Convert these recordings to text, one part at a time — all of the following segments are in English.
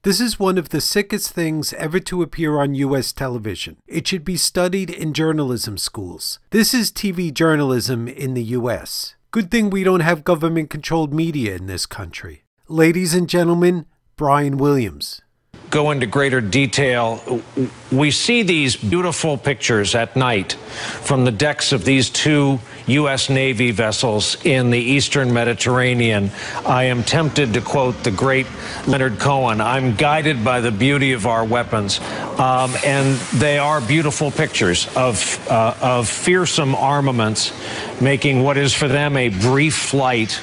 This is one of the sickest things ever to appear on U.S. television. It should be studied in journalism schools. This is TV journalism in the U.S. Good thing we don't have government-controlled media in this country. Ladies and gentlemen, Brian Williams. Go into greater detail. We see these beautiful pictures at night from the decks of these two U.S. Navy vessels in the Eastern Mediterranean. I am tempted to quote the great Leonard Cohen, "I'm guided by the beauty of our weapons." And they are beautiful pictures of fearsome armaments making what is for them a brief flight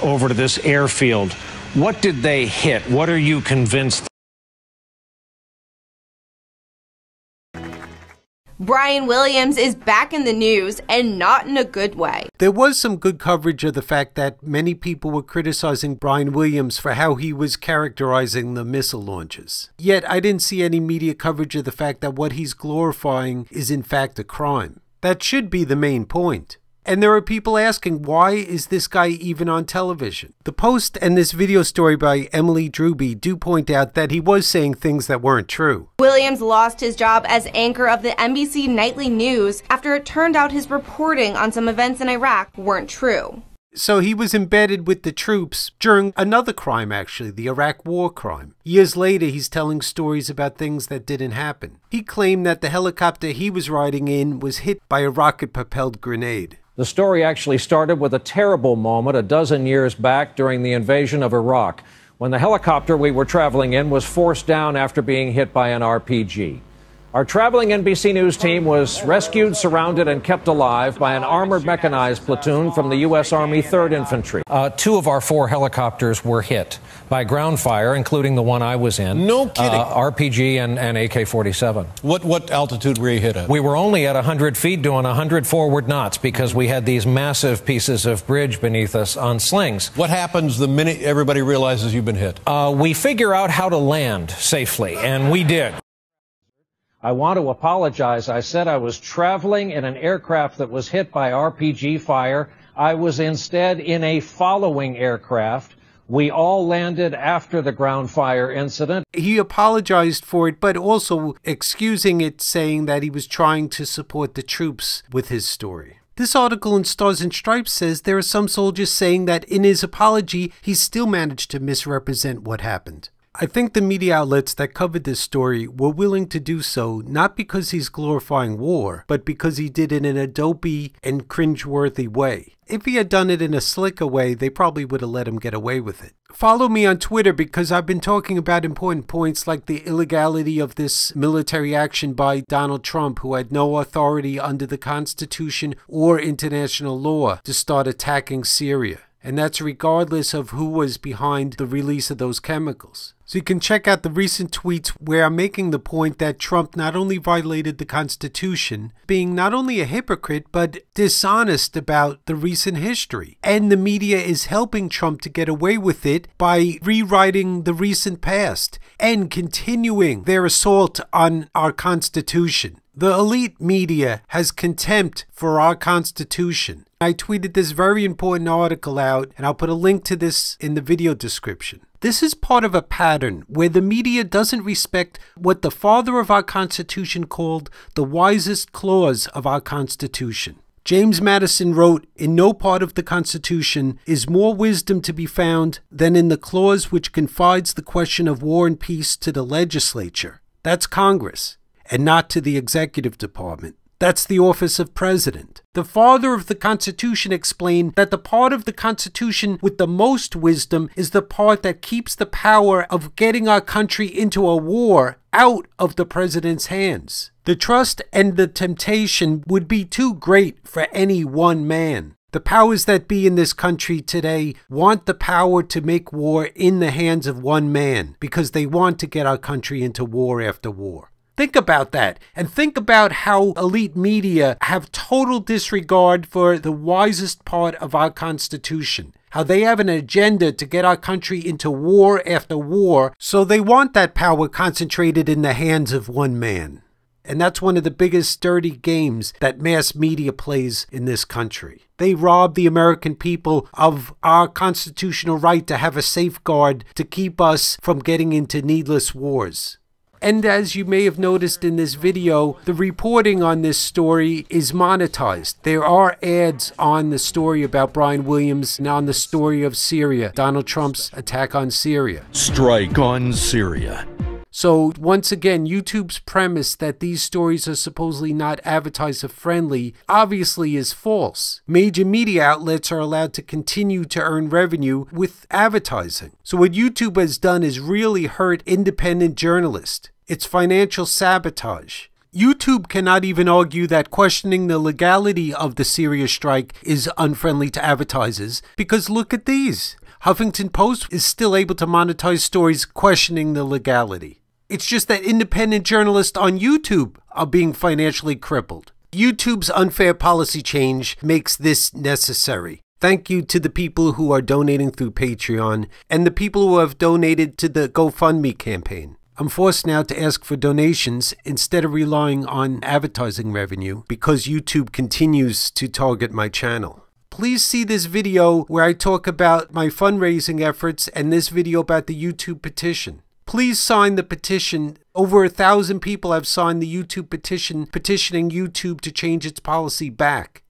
over to this airfield. What did they hit? What are you convinced? Brian Williams is back in the news, and not in a good way. There was some good coverage of the fact that many people were criticizing Brian Williams for how he was characterizing the missile launches. Yet I didn't see any media coverage of the fact that what he's glorifying is in fact a crime. That should be the main point. And there are people asking, why is this guy even on television? The Post and this video story by Emily Drewby do point out that he was saying things that weren't true. Williams lost his job as anchor of the NBC Nightly News after it turned out his reporting on some events in Iraq weren't true. So he was embedded with the troops during another crime, actually, the Iraq war crime. Years later, he's telling stories about things that didn't happen. He claimed that the helicopter he was riding in was hit by a rocket-propelled grenade. The story actually started with a terrible moment a dozen years back during the invasion of Iraq, when the helicopter we were traveling in was forced down after being hit by an RPG. Our traveling NBC News team was rescued, surrounded, and kept alive by an armored mechanized platoon from the U.S. Army 3rd Infantry. Two of our 4 helicopters were hit by ground fire, including the one I was in. No kidding. RPG and AK-47. What altitude were you hit at? We were only at 100 feet doing 100 forward knots because we had these massive pieces of bridge beneath us on slings. What happens the minute everybody realizes you've been hit? We figure out how to land safely, and we did. I want to apologize. I said I was traveling in an aircraft that was hit by RPG fire. I was instead in a following aircraft. We all landed after the ground fire incident. He apologized for it, but also excusing it, saying that he was trying to support the troops with his story. This article in Stars and Stripes says there are some soldiers saying that in his apology, he still managed to misrepresent what happened. I think the media outlets that covered this story were willing to do so not because he's glorifying war, but because he did it in a dopey and cringeworthy way. If he had done it in a slicker way, they probably would have let him get away with it. Follow me on Twitter because I've been talking about important points like the illegality of this military action by Donald Trump, who had no authority under the Constitution or international law to start attacking Syria. And that's regardless of who was behind the release of those chemicals. So you can check out the recent tweets where I'm making the point that Trump not only violated the Constitution, being not only a hypocrite, but dishonest about the recent history. And the media is helping Trump to get away with it by rewriting the recent past and continuing their assault on our Constitution. The elite media has contempt for our Constitution. I tweeted this very important article out, and I'll put a link to this in the video description. This is part of a pattern where the media doesn't respect what the father of our Constitution called the wisest clause of our Constitution. James Madison wrote, "In no part of the Constitution is more wisdom to be found than in the clause which confides the question of war and peace to the legislature." That's Congress, and not to the executive department. That's the office of president. The father of the Constitution explained that the part of the Constitution with the most wisdom is the part that keeps the power of getting our country into a war out of the president's hands. The trust and the temptation would be too great for any one man. The powers that be in this country today want the power to make war in the hands of one man because they want to get our country into war after war. Think about that, and think about how elite media have total disregard for the wisest part of our Constitution. How they have an agenda to get our country into war after war, so they want that power concentrated in the hands of one man. And that's one of the biggest dirty games that mass media plays in this country. They rob the American people of our constitutional right to have a safeguard to keep us from getting into needless wars. And as you may have noticed in this video, the reporting on this story is monetized. There are ads on the story about Brian Williams and on the story of Syria, Donald Trump's attack on Syria. Strike on Syria. So once again, YouTube's premise that these stories are supposedly not advertiser friendly obviously is false. Major media outlets are allowed to continue to earn revenue with advertising. So what YouTube has done is really hurt independent journalists. It's financial sabotage. YouTube cannot even argue that questioning the legality of the Syria strike is unfriendly to advertisers, because look at these. Huffington Post is still able to monetize stories questioning the legality. It's just that independent journalists on YouTube are being financially crippled. YouTube's unfair policy change makes this necessary. Thank you to the people who are donating through Patreon and the people who have donated to the GoFundMe campaign. I'm forced now to ask for donations instead of relying on advertising revenue because YouTube continues to target my channel. Please see this video where I talk about my fundraising efforts and this video about the YouTube petition. Please sign the petition. Over 1,000 people have signed the YouTube petition petitioning YouTube to change its policy back.